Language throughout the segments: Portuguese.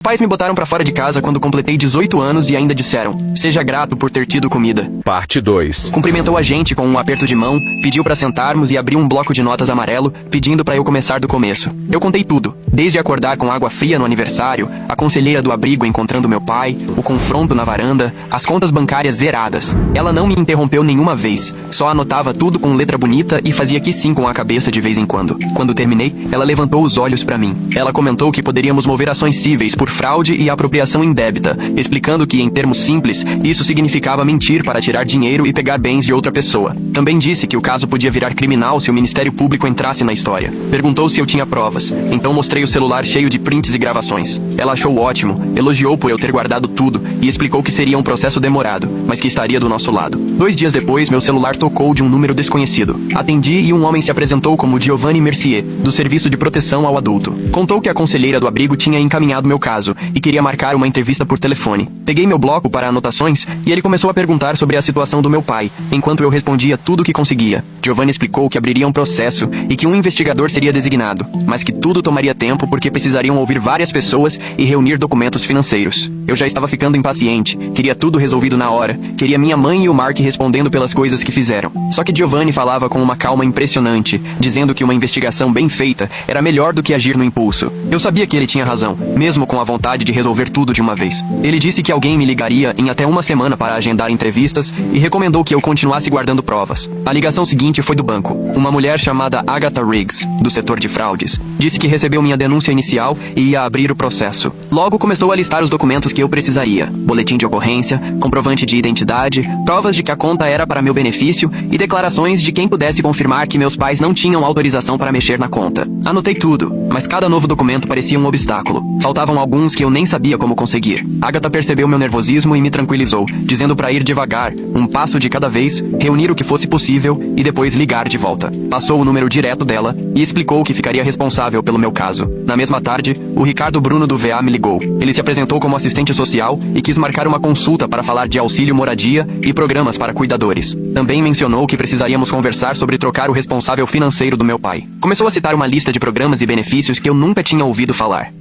Pais me botaram pra fora de casa quando completei 18 anos e ainda disseram: seja grato por ter tido comida. Parte 2. Cumprimentou a gente com um aperto de mão, pediu pra sentarmos e abriu um bloco de notas amarelo, pedindo pra eu começar do começo. Eu contei tudo, desde acordar com água fria no aniversário, a conselheira do abrigo encontrando meu pai, o confronto na varanda, as contas bancárias zeradas. Ela não me interrompeu nenhuma vez, só anotava tudo com letra bonita e fazia que sim com a cabeça de vez em quando. Quando terminei, ela levantou os olhos pra mim. Ela comentou que poderíamos mover ações cíveis por fraude e apropriação indébita, explicando que, em termos simples, isso significava mentir para tirar dinheiro e pegar bens de outra pessoa. Também disse que o caso podia virar criminal se o Ministério Público entrasse na história. Perguntou se eu tinha provas, então mostrei o celular cheio de prints e gravações. Ela achou ótimo, elogiou por eu ter guardado tudo e explicou que seria um processo demorado, mas que estaria do nosso lado. 2 dias depois, meu celular tocou de um número desconhecido. Atendi e um homem se apresentou como Giovanni Mercier, do Serviço de Proteção ao Adulto. Contou que a conselheira do abrigo tinha encaminhado meu caso e queria marcar uma entrevista por telefone. Peguei meu bloco para anotações e ele começou a perguntar sobre a situação do meu pai, enquanto eu respondia tudo o que conseguia. Giovanni explicou que abriria um processo e que um investigador seria designado, mas que tudo tomaria tempo porque precisariam ouvir várias pessoas e reunir documentos financeiros. Eu já estava ficando impaciente, queria tudo resolvido na hora, queria minha mãe e o Mark respondendo pelas coisas que fizeram. Só que Giovanni falava com uma calma impressionante, dizendo que uma investigação bem feita era melhor do que agir no impulso. Eu sabia que ele tinha razão, mesmo com a vontade de resolver tudo de uma vez. Ele disse que alguém me ligaria em até uma semana para agendar entrevistas e recomendou que eu continuasse guardando provas. A ligação seguinte foi do banco. Uma mulher chamada Agatha Riggs, do setor de fraudes, disse que recebeu minha denúncia inicial e ia abrir o processo. Logo começou a listar os documentos que eu precisaria: boletim de ocorrência, comprovante de identidade, provas de que a conta era para meu benefício e declarações de quem pudesse confirmar que meus pais não tinham autorização para mexer na conta. Anotei tudo, mas cada novo documento parecia um obstáculo. Faltavam alguns que eu nem sabia como conseguir. Agatha percebeu meu nervosismo e me tranquilizou, dizendo para ir devagar, um passo de cada vez, reunir o que fosse possível e depois ligar de volta. Passou o número direto dela e explicou que ficaria responsável pelo meu caso. Na mesma tarde, o Ricardo Bruno do VA me ligou. Ele se apresentou como assistente social e quis marcar uma consulta para falar de auxílio moradia e programas para cuidadores. Também mencionou que precisaríamos conversar sobre trocar o responsável financeiro do meu pai. Começou a citar uma lista de programas e benefícios que eu nunca tinha ouvido falar.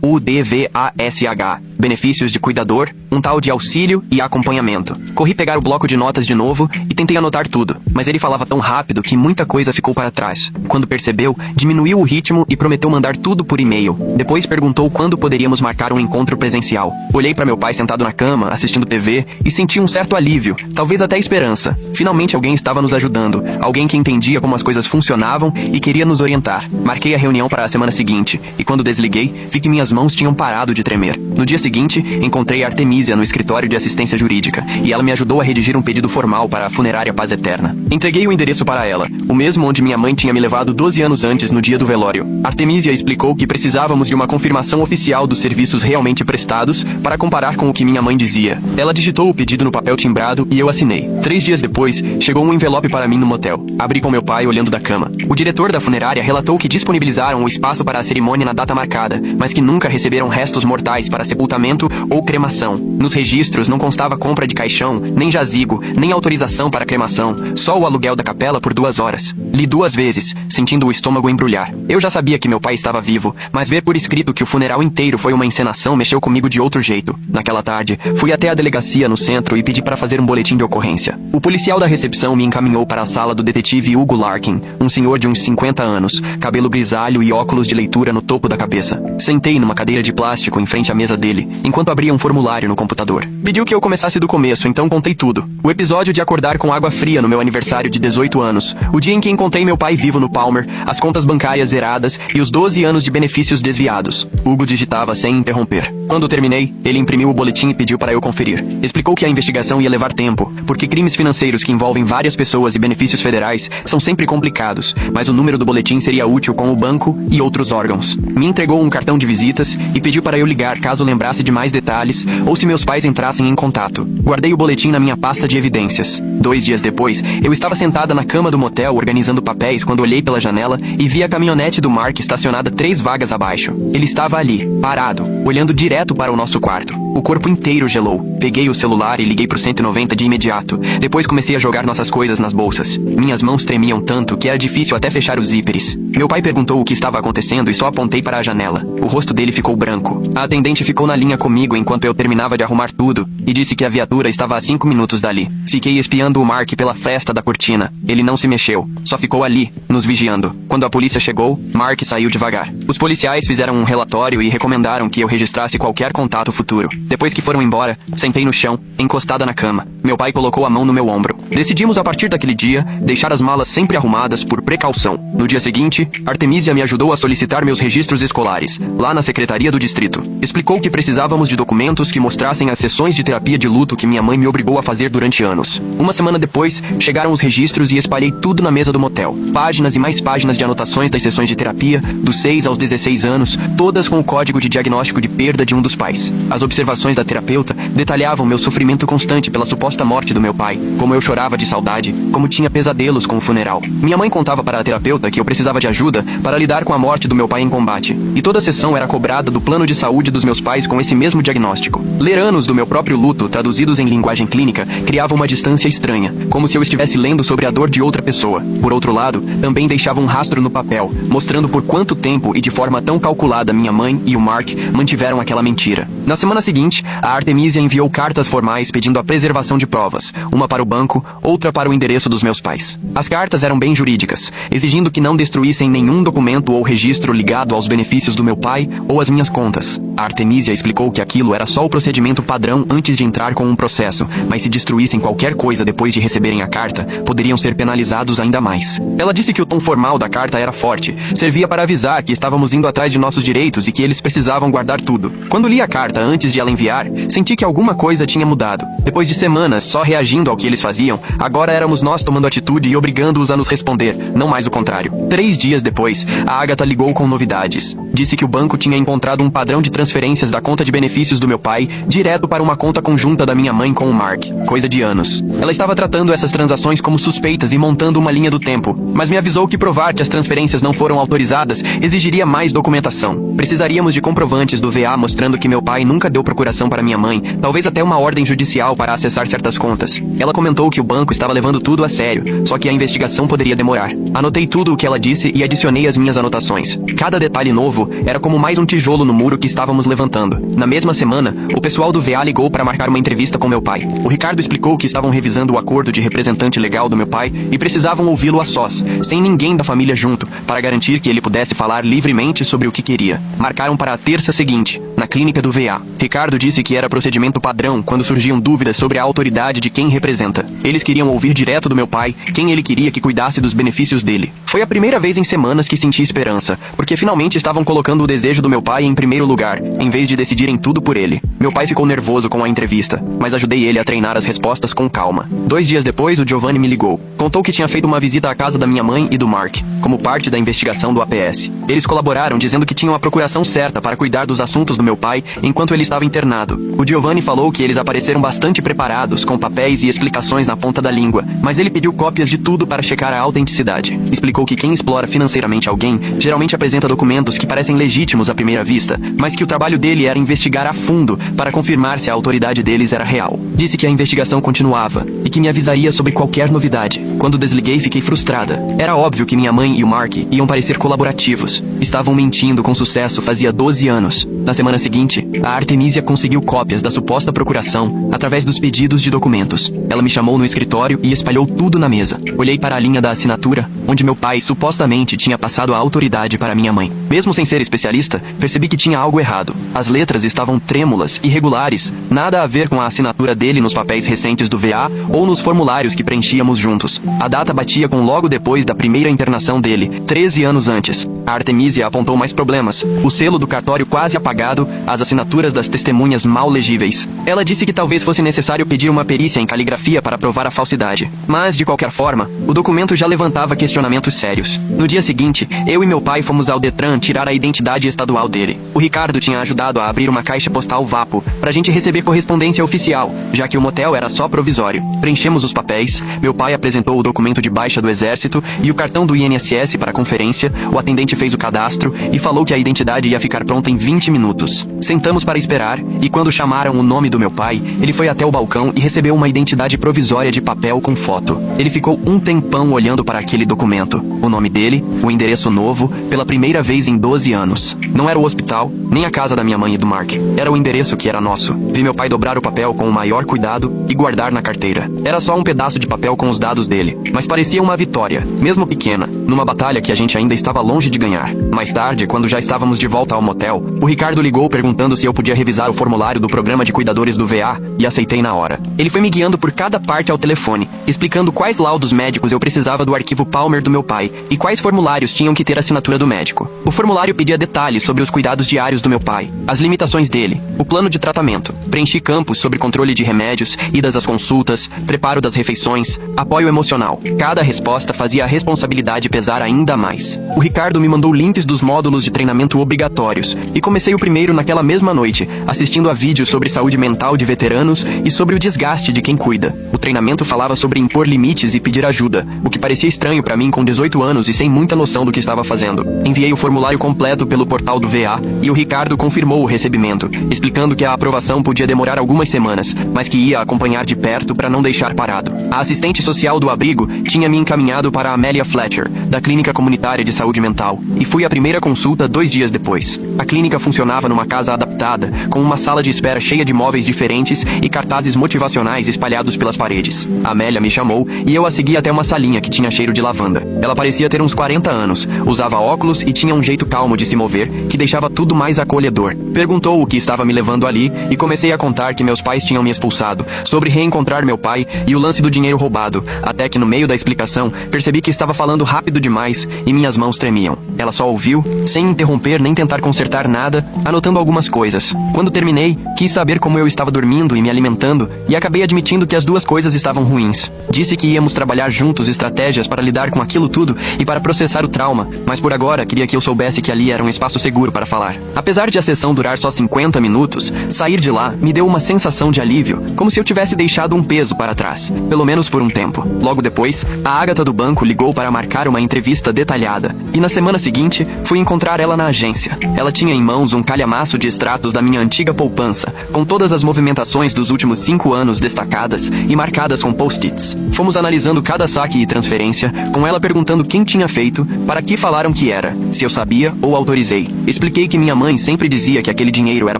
HUDVASH, benefícios de cuidador, um tal de auxílio e acompanhamento. Corri pegar o bloco de notas de novo e tentei anotar tudo, mas ele falava tão rápido que muita coisa ficou para trás. Quando percebeu, diminuiu o ritmo e prometeu mandar tudo por e-mail. Depois perguntou quando poderíamos marcar um encontro presencial. Olhei para meu pai sentado na cama, assistindo TV, e senti um certo alívio, talvez até esperança. Finalmente alguém estava nos ajudando, alguém que entendia como as coisas funcionavam e queria nos orientar. Marquei a reunião para a semana seguinte, e quando desliguei, vi que minhas mãos tinham parado de tremer. No dia seguinte, encontrei a Artemisia no escritório de assistência jurídica, e ela me ajudou a redigir um pedido formal para a funerária Paz Eterna. Entreguei o endereço para ela, o mesmo onde minha mãe tinha me levado 12 anos antes, no dia do velório. Artemisia explicou que precisávamos de uma confirmação oficial dos serviços realmente prestados para comparar com o que minha mãe dizia. Ela digitou o pedido no papel timbrado e eu assinei. 3 dias depois, chegou um envelope para mim no motel. Abri com meu pai olhando da cama. O diretor da funerária relatou que disponibilizaram o espaço para a cerimônia na data marcada, mas que nunca receberam restos mortais para sepultamento ou cremação. Nos registros não constava compra de caixão, nem jazigo, nem autorização para cremação, só o aluguel da capela por 2 horas. Li 2 vezes, sentindo o estômago embrulhar. Eu já sabia que meu pai estava vivo, mas ver por escrito que o funeral inteiro foi uma encenação mexeu comigo de outro jeito. Naquela tarde, fui até a delegacia no centro e pedi para fazer um boletim de ocorrência. O policial da recepção me encaminhou para a sala do detetive Hugo Larkin, um senhor de uns 50 anos, cabelo grisalho e óculos de leitura no topo da cabeça. Sentei numa cadeira de plástico em frente à mesa dele, enquanto abria um formulário no computador. Pediu que eu começasse do começo, então contei tudo. O episódio de acordar com água fria no meu aniversário de 18 anos, o dia em que encontrei meu pai vivo no Palmer, as contas bancárias zeradas e os 12 anos de benefícios desviados. Hugo digitava sem interromper. Quando terminei, ele imprimiu o boletim e pediu para eu conferir. Explicou que a investigação ia levar tempo, porque crimes financeiros que envolvem várias pessoas e benefícios federais são sempre complicados, mas o número do boletim seria útil com o banco e outros órgãos. Me entregou um cartão de visitas e pediu para eu ligar caso lembrasse de mais detalhes ou se meus pais entrassem em contato. Guardei o boletim na minha pasta de evidências. 2 dias depois, eu estava sentada na cama do motel organizando papéis quando olhei pela janela e vi a caminhonete do Mark estacionada 3 vagas abaixo. Ele estava ali, parado, olhando direto para o nosso quarto. O corpo inteiro gelou. Peguei o celular e liguei pro 190 de imediato. Depois comecei a jogar nossas coisas nas bolsas. Minhas mãos tremiam tanto que era difícil até fechar os zíperes. Meu pai perguntou o que estava acontecendo e só apontei para a janela. O rosto dele ficou branco. A atendente ficou na linha comigo enquanto eu terminava de arrumar tudo e disse que a viatura estava a 5 minutos dali. Fiquei espiando o Mark pela fresta da cortina. Ele não se mexeu, só ficou ali, nos vigiando. Quando a polícia chegou, Mark saiu devagar. Os policiais fizeram um relatório e recomendaram que eu registrasse qualquer contato futuro. Depois que foram embora, sentei no chão, encostada na cama. Meu pai colocou a mão no meu ombro. Decidimos a partir daquele dia, deixar as malas sempre arrumadas por precaução. No dia seguinte, Artemisia me ajudou a solicitar meus registros escolares, lá na Secretaria do Distrito. Explicou que precisávamos de documentos que mostrassem as sessões de terapia de luto que minha mãe me obrigou a fazer durante anos. Uma semana depois, chegaram os registros e espalhei tudo na mesa do motel. Páginas e mais páginas de anotações das sessões de terapia, dos 6 aos 16 anos, todas com o código de diagnóstico de perda de um dos pais. As observações da terapeuta detalhavam meu sofrimento constante pela suposta morte do meu pai, como eu chorava de saudade, como tinha pesadelos com o funeral. Minha mãe contava para a terapeuta que eu precisava de ajuda para lidar com a morte do meu pai em combate, e toda a sessão era cobrada do plano de saúde dos meus pais com esse mesmo diagnóstico. Ler anos do meu próprio luto, traduzidos em linguagem clínica, criava uma distância estranha, como se eu estivesse lendo sobre a dor de outra pessoa. Por outro lado, também deixava um rastro no papel, mostrando por quanto tempo e de forma tão calculada minha mãe e o Mark mantiveram aquela mentira. Na semana seguinte, a Artemisia enviou cartas formais pedindo a preservação de provas, uma para o banco, outra para o endereço dos meus pais. As cartas eram bem jurídicas, exigindo que não destruíssem nenhum documento ou registro ligado aos benefícios do meu pai ou às minhas contas. A Artemisia explicou que aquilo era só o procedimento padrão antes de entrar com um processo, mas se destruíssem qualquer coisa depois de receberem a carta, poderiam ser penalizados ainda mais. Ela disse que o tom formal da carta era forte, servia para avisar que estávamos indo atrás de nossos direitos e que eles precisavam guardar tudo. Quando li a carta antes de ela enviar, senti que alguma coisa tinha mudado. Depois de semanas só reagindo ao que eles faziam, agora éramos nós tomando atitude e obrigando-os a nos responder, não mais o contrário. 3 dias depois, a Agatha ligou com novidades. Disse que o banco tinha encontrado um padrão de transferências da conta de benefícios do meu pai direto para uma conta conjunta da minha mãe com o Mark, coisa de anos. Ela estava tratando essas transações como suspeitas e montando uma linha do tempo, mas me avisou que provar que as transferências não foram autorizadas exigiria mais documentação. Precisaríamos de comprovantes do VA mostrando que meu pai nunca deu procuração para minha mãe, talvez até uma ordem judicial para acessar certas contas. Ela comentou que o banco estava levando tudo a sério, só que a investigação poderia demorar. Anotei tudo o que ela disse e adicionei as minhas anotações. Cada detalhe novo era como mais um tijolo no muro que estávamos levantando. Na mesma semana, o pessoal do VA ligou para marcar uma entrevista com meu pai. O Ricardo explicou que estavam revisando o acordo de representante legal do meu pai e precisavam ouvi-lo a sós, sem ninguém da família junto, para garantir que ele pudesse falar livremente sobre o que queria. Marcaram para a terça seguinte, na clínica do VA. Ricardo disse que era procedimento padrão quando surgiam dúvidas sobre a autoridade de quem representa. Eles queriam ouvir direto do meu pai quem ele queria que cuidasse dos benefícios dele. Foi a primeira vez em semanas que senti esperança, porque finalmente estavam colocando o desejo do meu pai em primeiro lugar, em vez de decidirem tudo por ele. Meu pai ficou nervoso com a entrevista, mas ajudei ele a treinar as respostas com calma. 2 dias depois, o Giovanni me ligou. Contou que tinha feito uma visita à casa da minha mãe e do Mark, como parte da investigação do APS. Eles colaboraram dizendo que tinham a procuração certa para cuidar dos assuntos do meu pai enquanto ele estava internado. O Giovanni falou que eles apareceram bastante preparados, com papéis e explicações na ponta da língua, mas ele pediu cópias de tudo para checar a autenticidade. Explicou que quem explora financeiramente alguém geralmente apresenta documentos que parecem legítimos à primeira vista, mas que o trabalho dele era investigar a fundo para confirmar se a autoridade deles era real. Disse que a investigação continuava e que me avisaria sobre qualquer novidade. Quando desliguei, fiquei frustrada. Era óbvio que minha mãe e o Mark iam parecer colaborativos. Estavam mentindo com sucesso fazia 12 anos. Na semana seguinte, a Artemisia conseguiu cópias da suposta procuração através dos pedidos de documentos. Ela me chamou no escritório e espalhou tudo na mesa. Olhei para a linha da assinatura, onde meu pai supostamente tinha passado a autoridade para minha mãe. Mesmo sem ser especialista, percebi que tinha algo errado. As letras estavam trêmulas, irregulares, nada a ver com a assinatura dele nos papéis recentes do VA ou nos formulários que preenchíamos juntos. A data batia com logo depois da primeira internação dele, 13 anos antes. A Artemisia apontou mais problemas. O selo do cartório quase apagado, as assinaturas das testemunhas mal legíveis. Ela disse que talvez fosse necessário pedir uma perícia em caligrafia para provar a falsidade. Mas, de qualquer forma, o documento já levantava questionamentos sérios. No dia seguinte, eu e meu pai fomos ao Detran tirar a identidade estadual dele. O Ricardo tinha ajudado a abrir uma caixa postal Vapo, pra gente receber correspondência oficial, já que o motel era só provisório. Preenchemos os papéis, meu pai apresentou o documento de baixa do exército e o cartão do INSS para a conferência, o atendente fez o cadastro e falou que a identidade ia ficar pronta em 20 minutos. Sentamos para esperar, e quando chamaram o nome do meu pai, ele foi até o balcão e recebeu uma identidade provisória de papel com foto. Ele ficou um tempão olhando para aquele documento. O nome dele, o endereço novo, pela primeira vez em 12 anos. Não era o hospital, nem a casa da minha mãe e do Mark. Era o endereço que era nosso. Vi meu pai dobrar o papel com o maior cuidado e guardar na carteira. Era só um pedaço de papel com os dados dele, mas parecia uma vitória, mesmo pequena, numa batalha que a gente ainda estava longe de ganhar. Mais tarde, quando já estávamos de volta ao motel, o Ricardo ligou perguntando se eu podia revisar o formulário do programa de cuidadores do VA, e aceitei na hora. Ele foi me guiando por cada parte ao telefone, explicando quais laudos médicos eu precisava do arquivo Palmer do meu pai e quais formulários tinham que ter assinatura do médico. O formulário pedia detalhes sobre os cuidados diários do meu pai, as limitações dele, o plano de tratamento. Preenchi campos sobre controle de remédios, idas às consultas, preparo das refeições, apoio emocional. Cada resposta fazia a responsabilidade pesar ainda mais. O Ricardo me mandou links dos módulos de treinamento obrigatórios e comecei o primeiro naquela mesma noite, assistindo a vídeos sobre saúde mental de veteranos e sobre o desgaste de quem cuida. O treinamento falava sobre impor limites e pedir ajuda, o que parecia estranho para mim com 18 anos e sem muita noção do que estava fazendo. Enviei o formulário completo pelo portal do VA e o Ricardo confirmou o recebimento, explicando que a aprovação podia demorar algumas semanas, mas que ia acompanhar de perto para não deixar parado. A assistente social do abrigo tinha me encaminhado para a Amélia Fletcher, da Clínica Comunitária de Saúde Mental, e fui à primeira consulta 2 dias depois. A clínica funcionava numa casa adaptada, com uma sala de espera cheia de móveis diferentes e cartazes motivacionais espalhados pelas paredes. A Amélia me chamou e eu a segui até uma salinha que tinha cheiro de lavanda. Ela parecia ter uns 40 anos, usava óculos e tinha um jeito calmo de se mover que deixava tudo mais acolhedor. Perguntou o que estava me levando ali e comecei a contar que meus pais tinham me expulsado, sobre reencontrar meu pai e o lance do dinheiro roubado, até que no meio da explicação percebi que estava falando rápido demais e minhas mãos tremiam. Ela só ouviu, sem interromper nem tentar consertar nada, anotando algumas coisas. Quando terminei, quis saber como eu estava dormindo e me alimentando e acabei admitindo que as duas coisas estavam ruins. Disse que íamos trabalhar juntos estratégias para lidar com aquilo tudo e para processar o trauma, mas por agora queria que eu soubesse que ali era um espaço seguro para falar. Apesar de a sessão durar só 50 minutos, sair de lá me deu uma sensação de alívio, como se eu tivesse deixado um peso para trás, pelo menos por um tempo. Logo depois, a Agatha do banco ligou para marcar uma entrevista detalhada, e na semana seguinte, fui encontrar ela na agência. Ela tinha em mãos um calhamaço de extratos da minha antiga poupança, com todas as movimentações dos últimos 5 anos destacadas e marcadas com post-its. Fomos analisando cada saque e transferência, com ela perguntando quem tinha feito, para que falaram que era, se eu sabia ou autorizei. Expliquei que minha mãe sempre dizia que aquele dinheiro era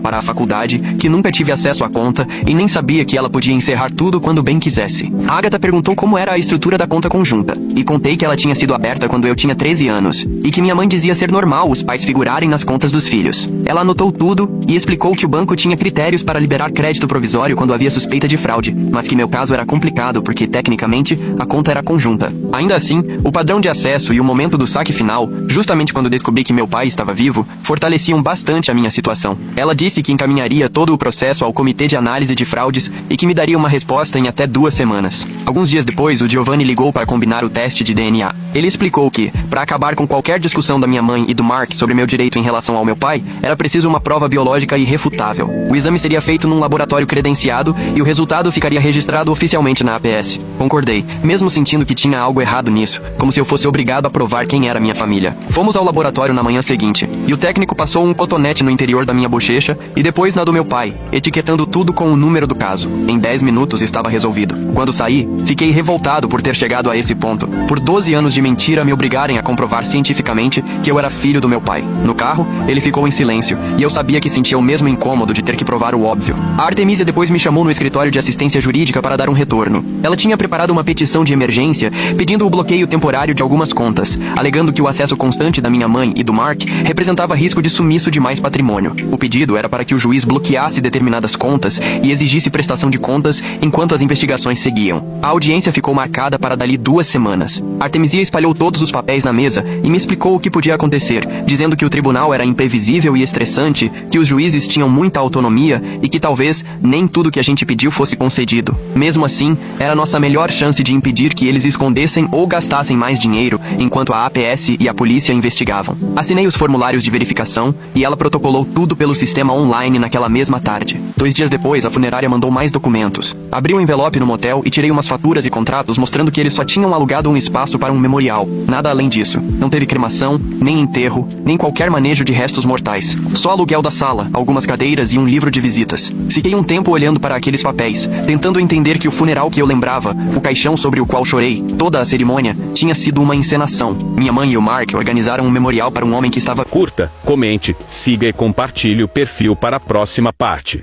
para a faculdade, que nunca tive acesso à conta e nem sabia que ela podia encerrar tudo quando bem quisesse. A Agatha perguntou como era a estrutura da conta conjunta, e contei que ela tinha sido aberta quando eu tinha 13 anos, e que minha mãe dizia ser normal os pais figurarem nas contas dos filhos. Ela anotou tudo e explicou que o banco tinha critérios para liberar crédito provisório quando havia suspeita de fraude, mas que meu caso era complicado porque, tecnicamente, a conta era conjunta. Ainda assim, o padrão de acesso e o momento do saque final, justamente quando descobri que meu pai estava vivo, fortaleciam bastante a minha situação. Ela disse que encaminharia todo o processo ao Comitê de Análise de Fraudes e que me daria uma resposta em até 2 semanas. Alguns dias depois, o Giovanni ligou para combinar o teste de DNA. Ele explicou que, para acabar com qualquer discussão da minha mãe e do Mark sobre meu direito em relação ao meu pai, era preciso uma prova biológica irrefutável. O exame seria feito num laboratório credenciado e o resultado ficaria registrado oficialmente na APS. Concordei, mesmo sentindo que tinha algo errado nisso, como se eu fosse obrigado a provar quem era minha família. Fomos ao laboratório na manhã seguinte, e o técnico passou um cotonete no interior da minha bochecha e depois na do meu pai, etiquetando tudo com o número do caso. Em 10 minutos estava resolvido. Quando saí, fiquei revoltado por ter chegado a esse ponto. Por 12 anos de mentira me obrigarem a comprovar cientificamente que eu era filho do meu pai. No carro, ele ficou em silêncio, e eu sabia que sentia o mesmo incômodo de ter que provar o óbvio. A Artemisia depois me chamou no escritório de assistência jurídica para dar um retorno. Ela tinha preparado uma petição de emergência pedindo o bloqueio temporário de algumas contas, alegando que o acesso constante da minha mãe e do Mark representava risco de sumiço de mais patrimônio. O pedido era para que o juiz bloqueasse determinadas contas e exigisse prestação de contas enquanto as investigações seguiam. A audiência ficou marcada para dali 2 semanas. Artemisia espalhou todos os papéis na mesa e me explicou o que podia acontecer, dizendo que o tribunal era imprevisível e estressante, que os juízes tinham muita autonomia e que talvez nem tudo que a gente pediu fosse concedido. Mesmo assim, era nossa melhor chance de impedir que eles escondessem ou gastassem mais dinheiro enquanto a APS e a polícia investigavam. Assinei os formulários de verificação e ela protocolou tudo pelo sistema online naquela mesma tarde. 2 dias depois, a funerária mandou mais documentos. Abri um envelope no motel e tirei umas faturas e contratos mostrando que eles só tinham alugado um espaço para um memorial. Nada além disso. Não teve cremação, nem enterro, nem qualquer manejo de restos mortais. Só aluguel da sala, algumas cadeiras e um livro de visitas. Fiquei um tempo olhando para aqueles papéis, tentando entender que o funeral que eu lembrava, o caixão sobre o qual chorei, toda a cerimônia, tinha sido uma encenação. Minha mãe e o Mark organizaram um memorial para um homem que estava... Curta, comente, siga e compartilhe o perfil para a próxima parte.